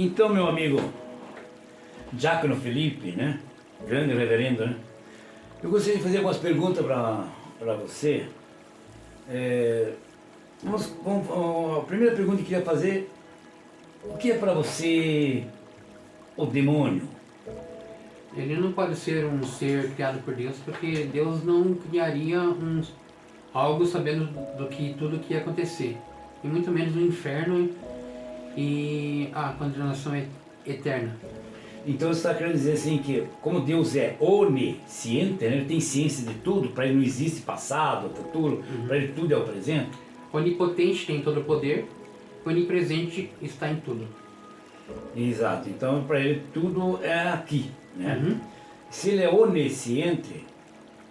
Então, meu amigo Diácono Felipe, né? Grande reverendo, né? Eu gostaria de fazer algumas perguntas para você. A primeira pergunta que eu queria fazer: o que é para você o demônio? Ele não pode ser um ser criado por Deus, porque Deus não criaria algo sabendo tudo que ia acontecer. E muito menos o inferno e a condenação eterna. Então você está querendo dizer assim que, como Deus é onisciente, né? Ele tem ciência de tudo, para ele não existe passado, futuro, para ele tudo é o presente? Onipotente, tem todo o poder, onipresente, está em tudo. Exato, então para ele tudo é aqui, né? Uhum. Se ele é onisciente,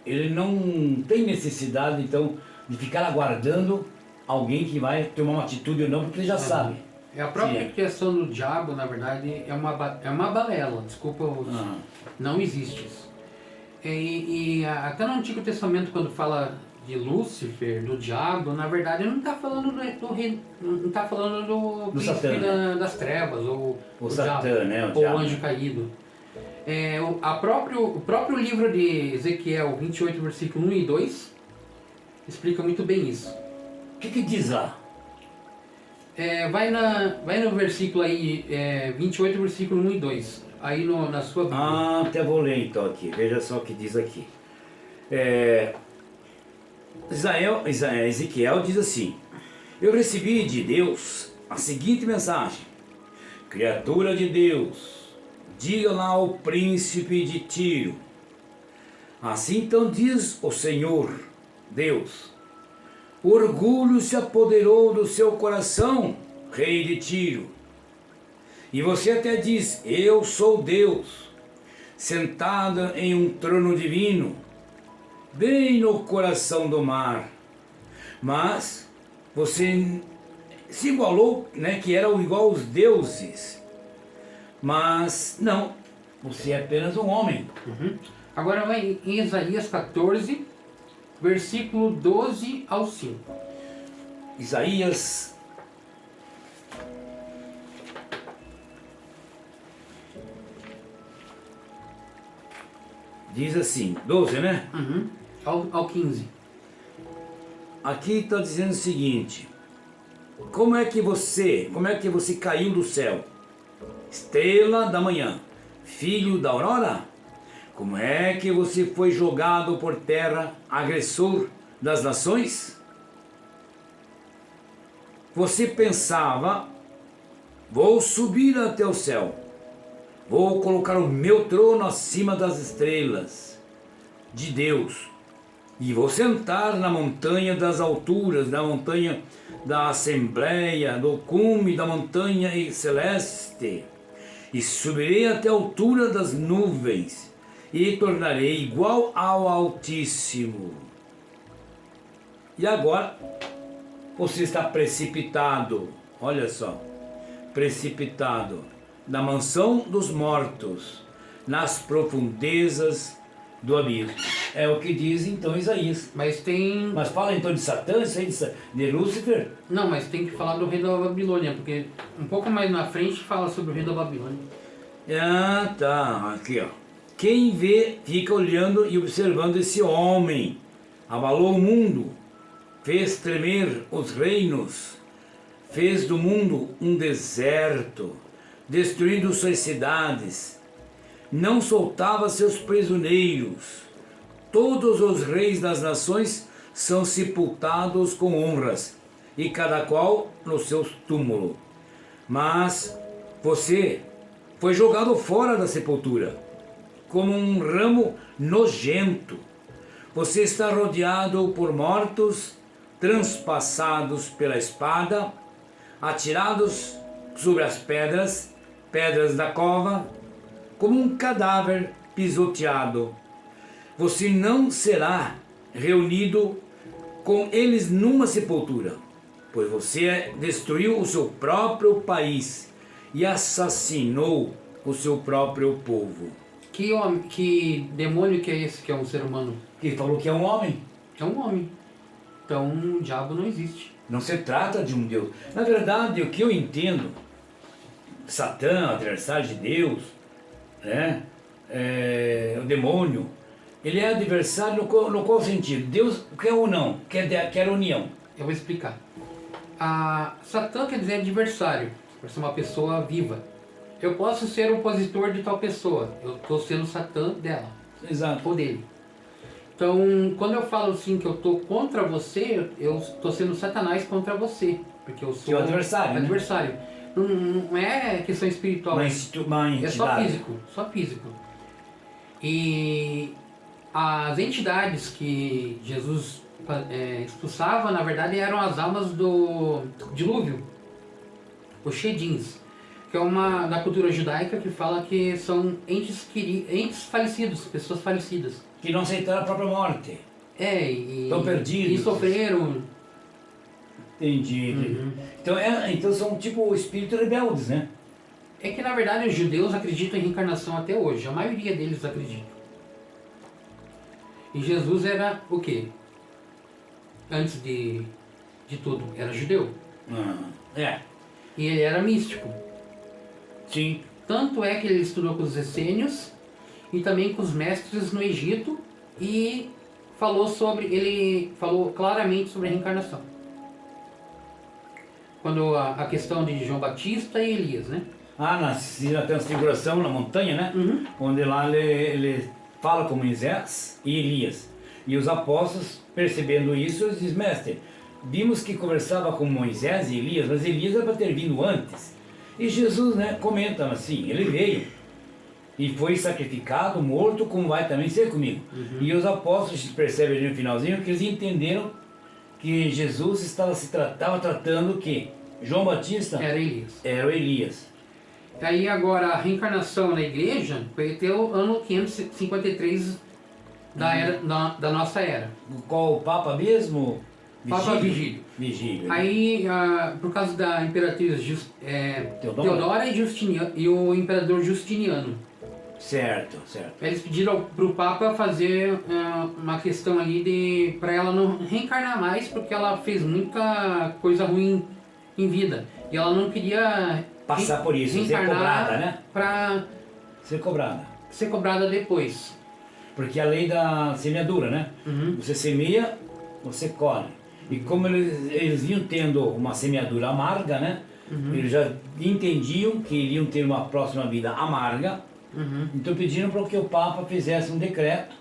ele não tem necessidade então de ficar aguardando alguém que vai tomar uma atitude ou não, porque ele já sabe. É a própria Sim. criação do diabo, na verdade, é uma balela, desculpa, não existe isso. Até no Antigo Testamento, quando fala de Lúcifer, do diabo, na verdade não está falando não tá falando do príncipe Satã, né? das trevas, ou O do Satã, diabo, né? O ou diabo. o anjo caído. O próprio livro de Ezequiel 28, versículo 1 e 2, explica muito bem isso. O que diz lá? Vai no versículo aí, 28, versículo 1 e 2, aí na sua Bíblia. Até vou ler então aqui, veja só o que diz aqui. Ezequiel diz assim: eu recebi de Deus a seguinte mensagem: criatura de Deus, diga lá ao príncipe de Tiro, assim então diz o Senhor Deus, o orgulho se apoderou do seu coração, rei de Tiro, e você até diz: eu sou Deus, sentada em um trono divino, bem no coração do mar. Mas você se igualou, né, que era igual aos deuses. Mas não, você é apenas um homem. Agora vai em Isaías 14, versículo 12 ao 5. Isaías diz assim, 12, né? Ao 15. Aqui está dizendo o seguinte: como é que você caiu do céu, estrela da manhã, filho da aurora? Como é que você foi jogado por terra, agressor das nações? Você pensava: vou subir até o céu, vou colocar o meu trono acima das estrelas de Deus, e vou sentar na montanha das alturas, na montanha da assembleia, do cume da montanha celeste, e subirei até a altura das nuvens, e tornarei igual ao Altíssimo. E agora você está precipitado, olha só, precipitado na mansão dos mortos, nas profundezas do abismo. É o que diz então Isaías. Mas fala então de Satã, de Lúcifer? Não, mas tem que falar do rei da Babilônia, porque um pouco mais na frente fala sobre o rei da Babilônia. Ah, tá, aqui ó. Quem vê fica olhando e observando esse homem. Abalou o mundo, fez tremer os reinos, fez do mundo um deserto, destruindo suas cidades, não soltava seus prisioneiros. Todos os reis das nações são sepultados com honras, e cada qual no seu túmulo. Mas você foi jogado fora da sepultura, como um ramo nojento. Você está rodeado por mortos, transpassados pela espada, atirados sobre as pedras da cova, como um cadáver pisoteado. Você não será reunido com eles numa sepultura, pois você destruiu o seu próprio país e assassinou o seu próprio povo. Que demônio que é esse que é um ser humano? Que falou que é um homem. É um homem. Então o diabo não existe. Não se trata de um Deus. Na verdade, o que eu entendo, Satã, adversário de Deus, né? O demônio, ele é adversário no qual sentido? Deus quer ou não? Quer união. Eu vou explicar. Satã quer dizer adversário, por ser uma pessoa viva. Eu posso ser opositor de tal pessoa, eu estou sendo Satã dela. Exato. Ou dele. Então, quando eu falo assim que eu estou contra você, eu estou sendo Satanás contra você. Porque eu sou o adversário. adversário. Né? Não é questão espiritual. Uma é entidade. só físico. Só físico. E as entidades que Jesus expulsava, na verdade, eram as almas do dilúvio. Os Shedins. Que é uma da cultura judaica que fala que são entes falecidos, pessoas falecidas. Que não aceitaram a própria morte. Estão perdidos. E sofreram. Entendi. Uhum. Então são tipo espíritos rebeldes, né? É que na verdade os judeus acreditam em reencarnação até hoje, a maioria deles acredita. E Jesus era o quê? Antes de tudo, era judeu. E ele era místico. Sim. Tanto é que ele estudou com os essênios e também com os mestres no Egito e ele falou claramente sobre a reencarnação. Quando a questão de João Batista e Elias, né? Na transfiguração na montanha, né? Uhum. Onde lá ele fala com Moisés e Elias. E os apóstolos, percebendo isso, eles dizem: mestre, vimos que conversava com Moisés e Elias, mas Elias era para ter vindo antes. E Jesus, né, comenta assim: ele veio e foi sacrificado, morto, como vai também ser comigo. Uhum. E os apóstolos percebem ali no finalzinho que eles entenderam que Jesus estava tratando que João Batista era o Elias. Aí agora a reencarnação na igreja foi até o ano 553 da nossa era. Qual o Papa mesmo? Papa Vigílio. Aí, por causa da imperatriz Teodora e o imperador Justiniano. Certo. Eles pediram para o Papa fazer uma questão ali para ela não reencarnar mais, porque ela fez muita coisa ruim em vida. E ela não queria passar por isso, ser cobrada, né? Para ser cobrada depois. Porque a lei da semeadura, né? Uhum. Você semeia, você colhe. E como eles vinham tendo uma semeadura amarga, né? Uhum. Eles já entendiam que iriam ter uma próxima vida amarga. Uhum. Então pediram para que o Papa fizesse um decreto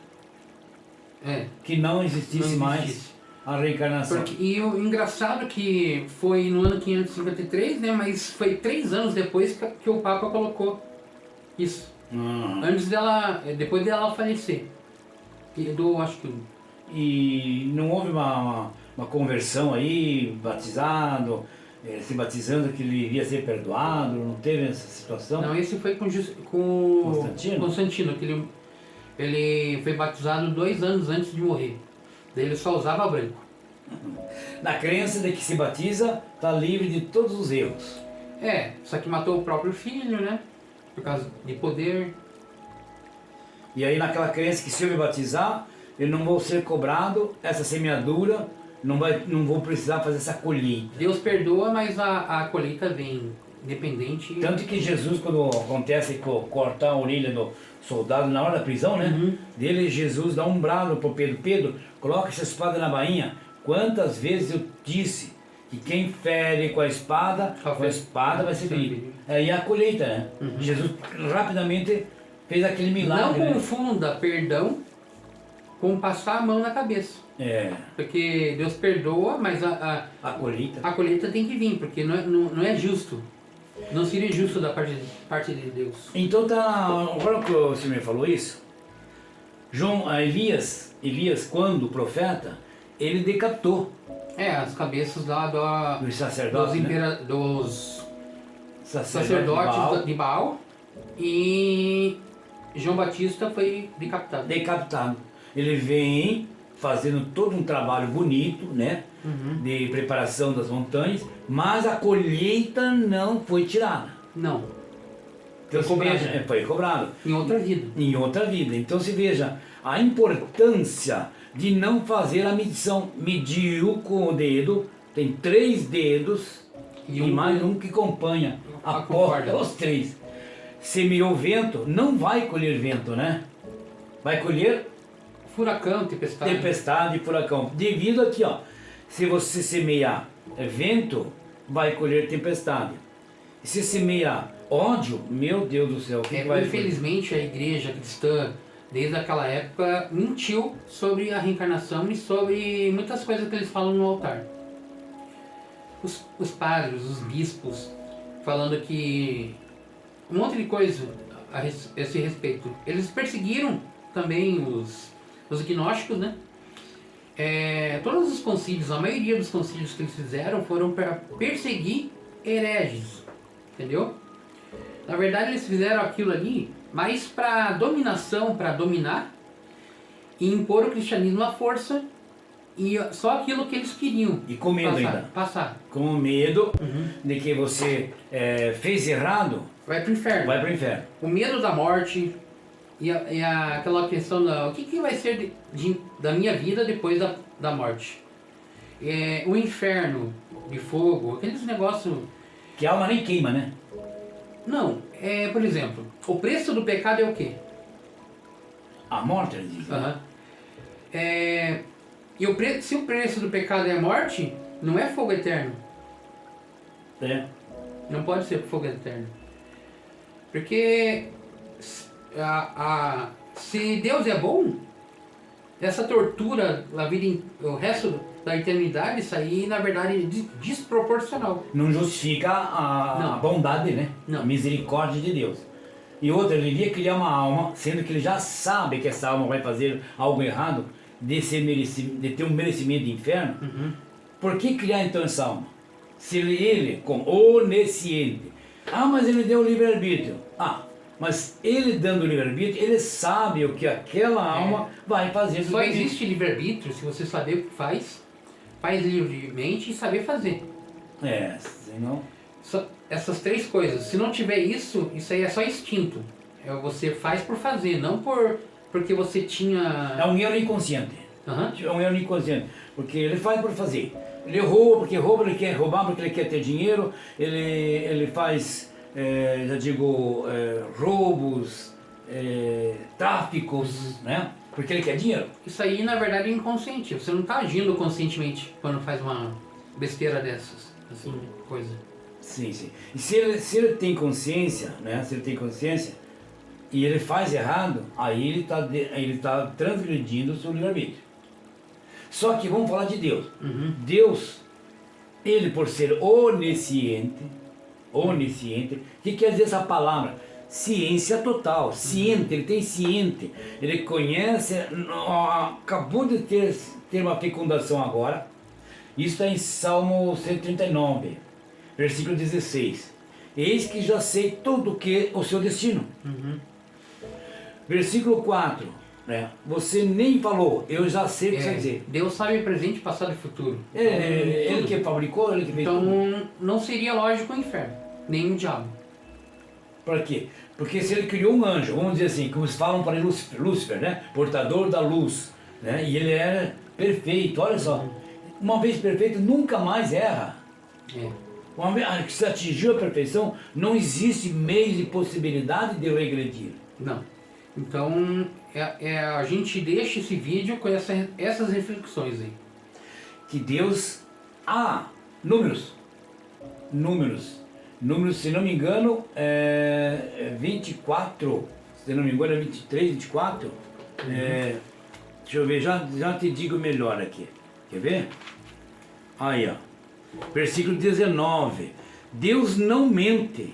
que não existisse mais a reencarnação. E o engraçado que foi no ano 553, né? Mas foi 3 anos depois que o Papa colocou isso. Depois dela falecer. E não houve uma conversão aí, batizado, se batizando que ele iria ser perdoado, não teve essa situação? Não, esse foi com Constantino, que ele foi batizado 2 anos antes de morrer. Daí ele só usava branco. Na crença de que se batiza, está livre de todos os erros. Só que matou o próprio filho, né? Por causa de poder. E aí naquela crença que se eu me batizar, eu não vou ser cobrado, essa semeadura, não vou precisar fazer essa colheita. Deus perdoa, mas a colheita vem independente. Tanto que Jesus, quando acontece cortar a orelha do soldado na hora da prisão, né? Uhum. Dele, Jesus dá um brado pro Pedro: Pedro, coloca essa espada na bainha. Quantas vezes eu disse que quem fere com a espada vai ser ferido. E a colheita, né? Uhum. Jesus rapidamente fez aquele milagre. Não confunda perdão com passar a mão na cabeça. Porque Deus perdoa, mas a colheita tem que vir, porque não é justo. Não seria justo da parte de Deus. Então agora que o senhor me falou isso, Elias, quando o profeta, ele decapitou. As cabeças lá dos sacerdotes, dos sacerdotes de Baal, e João Batista foi decapitado. Ele vem fazendo todo um trabalho bonito, né? Uhum. De preparação das montanhas, mas a colheita não foi tirada. Não. Então foi cobrado. Em outra vida. Então se veja a importância de não fazer a medição. Mediu com o dedo, tem 3 dedos, e mais um que acompanha a porta, os três. Semeou vento, não vai colher vento, né? Vai colher furacão, tempestade. Tempestade e furacão. Devido aqui, ó, se você semear vento, vai colher tempestade. Se semear ódio, meu Deus do céu, o que vai infelizmente a igreja cristã, desde aquela época, mentiu sobre a reencarnação e sobre muitas coisas que eles falam no altar. Os padres, os bispos, falando que um monte de coisa a esse respeito. Eles perseguiram também os gnósticos, né? Todos os concílios, a maioria dos concílios que eles fizeram foram para perseguir hereges, entendeu? Na verdade eles fizeram aquilo ali mais para dominação, para dominar e impor o cristianismo à força, e só aquilo que eles queriam. E com medo passar. Com medo de que você fez errado, vai pro inferno. Vai pro inferno. O medo da morte e aquela questão o que vai ser da minha vida depois da morte. O inferno de fogo, aqueles negócios... Que a alma nem queima, né? Não, por exemplo, o preço do pecado é o quê? A morte, ele diz. Se o preço do pecado é a morte, não é fogo eterno. Não pode ser fogo eterno. Porque se Deus é bom, essa tortura o resto da eternidade, isso aí na verdade é desproporcional. Não justifica a bondade, né? Não. A misericórdia de Deus. E outra, ele iria criar uma alma, sendo que ele já sabe que essa alma vai fazer algo errado, de ter um merecimento de inferno. Por que criar então essa alma? Se ele, como onisciente, mas ele deu o livre-arbítrio. Mas ele dando o livre-arbítrio, ele sabe o que aquela alma vai fazer. Só existe livre-arbítrio se você saber o que faz livremente e saber fazer. Senão... Essas três coisas. Se não tiver isso aí é só instinto. Você faz por fazer, não porque você tinha... É um erro inconsciente. É um erro inconsciente. Porque ele faz por fazer. Ele rouba porque ele quer roubar porque ele quer ter dinheiro. Ele faz, roubos, tráficos, né? Porque ele quer dinheiro. Isso aí na verdade é inconsciente. Você não está agindo conscientemente quando faz uma besteira dessas. Assim, coisa. Sim. E se ele tem consciência, né? Se ele tem consciência e ele faz errado, aí ele tá transgredindo o seu livre-arbítrio. Só que vamos falar de Deus. Deus, ele por ser onisciente, o que quer dizer essa palavra? Ciência total, ciente, ele tem ciente, ele conhece, acabou de ter uma fecundação agora. Isso está em Salmo 139, versículo 16. Eis que já sei tudo que o seu destino. Versículo 4, né? Você nem falou, eu já sei o que você vai dizer. Deus sabe presente, passado e futuro. Ele que fabricou, ele que fez tudo. Então não seria lógico o inferno, nem o diabo. Por quê? Porque se ele criou um anjo, vamos dizer assim, como eles falam para Lúcifer, né? Portador da luz, né? E ele era perfeito, olha só. Uma vez perfeito, nunca mais erra. Uma vez que se atingiu a perfeição, não existe meio e possibilidade de regredir. Não. Então, a gente deixa esse vídeo com essas reflexões aí. Que Deus... Números, se não me engano, 24, se não me engano é 23, 24. Deixa eu ver, já te digo melhor aqui. Quer ver? Aí, ó. Versículo 19. Deus não mente.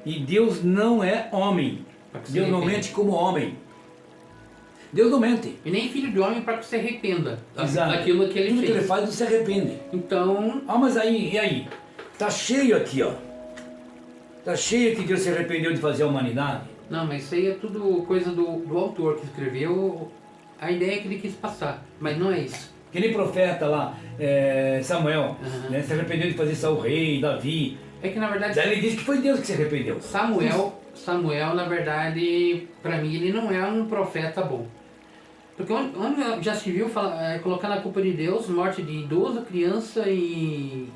E Deus não é homem. Deus não mente como homem. Deus não mente. E nem filho de homem para que se arrependa daquilo que ele fez. Tudo que ele faz, não se arrepende. Então... mas aí, e aí? Tá cheio aqui, ó. Tá cheio que Deus se arrependeu de fazer a humanidade. Não, mas isso aí é tudo coisa do autor que escreveu, a ideia que ele quis passar. Mas não é isso. Que nem profeta lá, Samuel, né, se arrependeu de fazer Saul rei, Davi. É que na verdade... Daí ele disse que foi Deus que se arrependeu. Samuel, na verdade, para mim, ele não é um profeta bom. Porque onde já se viu colocando a culpa de Deus, morte de idoso, criança e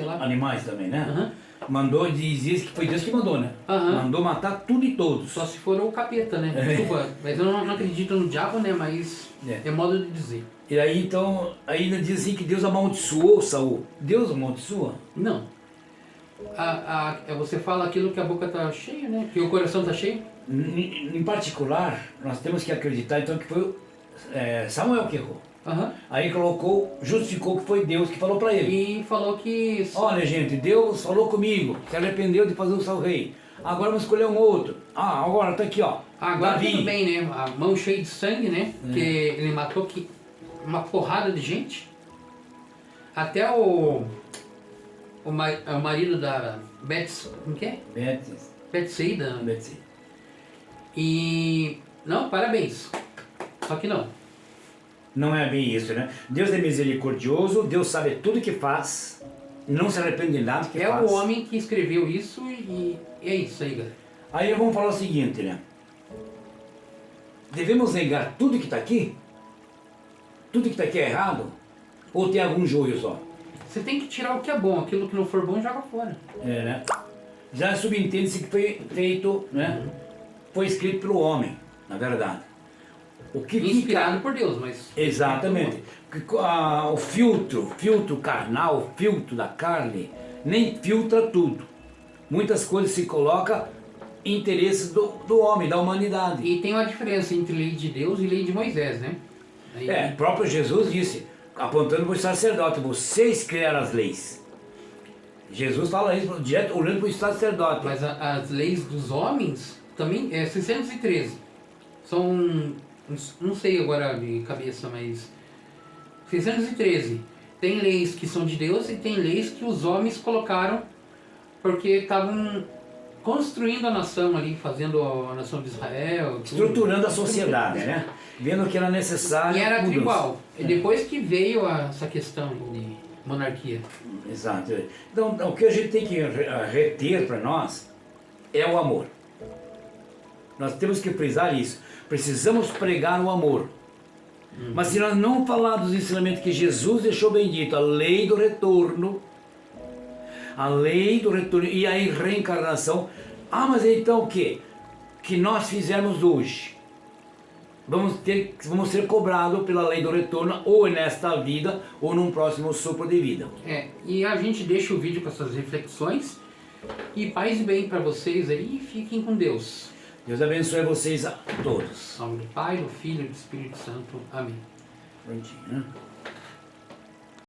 sei lá. animais também, né? Aham. Mandou, diz que foi Deus que mandou, né? Aham. Mandou matar tudo e todos. Só se for o capeta, né? Desculpa, mas eu não acredito no diabo, né? Mas é modo de dizer. E aí então, ainda diz assim que Deus amaldiçoou Saul. Deus amaldiçoa? Não. Você fala aquilo que a boca tá cheia, né? Que o coração tá cheio. Em particular, nós temos que acreditar então que foi Samuel que errou. Aham. Aí justificou que foi Deus que falou para ele. E falou que... Olha gente, Deus falou comigo, se arrependeu de fazer o Saul rei. Agora vamos escolher um outro. Ah, agora tá aqui ó. Agora Davi. tudo bem, né? A mão cheia de sangue, né? Que ele matou uma porrada de gente. Até o marido da como que é? Betsaida. Betsy. E... Não, parabéns. Só que não. Não é bem isso, né? Deus é misericordioso, Deus sabe tudo que faz, não se arrepende de nada que É faz. o homem que escreveu isso e é isso aí, galera. Aí vamos falar o seguinte, né? Devemos negar tudo que está aqui? Tudo que está aqui é errado? Ou tem algum joio só? Você tem que tirar o que é bom, aquilo que não for bom joga fora. É, né? Já subentende-se que foi feito, né? Foi escrito pelo homem, na verdade. O que Inspirado fica... por Deus, mas... Exatamente. O filtro carnal, o filtro da carne, nem filtra tudo. Muitas coisas se colocam em interesses do homem, da humanidade. E tem uma diferença entre lei de Deus e lei de Moisés, né? O próprio Jesus disse, apontando para o sacerdote, vocês criaram as leis. Jesus fala isso direto, olhando para o sacerdote. Mas as leis dos homens também é 613. São, não sei agora de cabeça, mas 613. Tem leis que são de Deus e tem leis que os homens colocaram porque estavam construindo a nação ali, fazendo a nação de Israel. Tudo. Estruturando a sociedade, né? Vendo que era necessário. E era mudança. tribal. E depois que veio essa questão de monarquia. Exato. Então, o que a gente tem que reter para nós é o amor. Nós temos que frisar isso. Precisamos pregar o amor. Mas se nós não falarmos dos ensinamentos que Jesus deixou bem dito, a lei do retorno e a reencarnação, mas então o quê? Que nós fizermos hoje? Vamos ser cobrados pela lei do retorno, ou nesta vida, ou num próximo sopro de vida. E a gente deixa o vídeo com essas reflexões. E paz e bem para vocês aí, e fiquem com Deus. Deus abençoe vocês a todos. Em nome do Pai, do Filho e do Espírito Santo. Amém. Prontinho, né?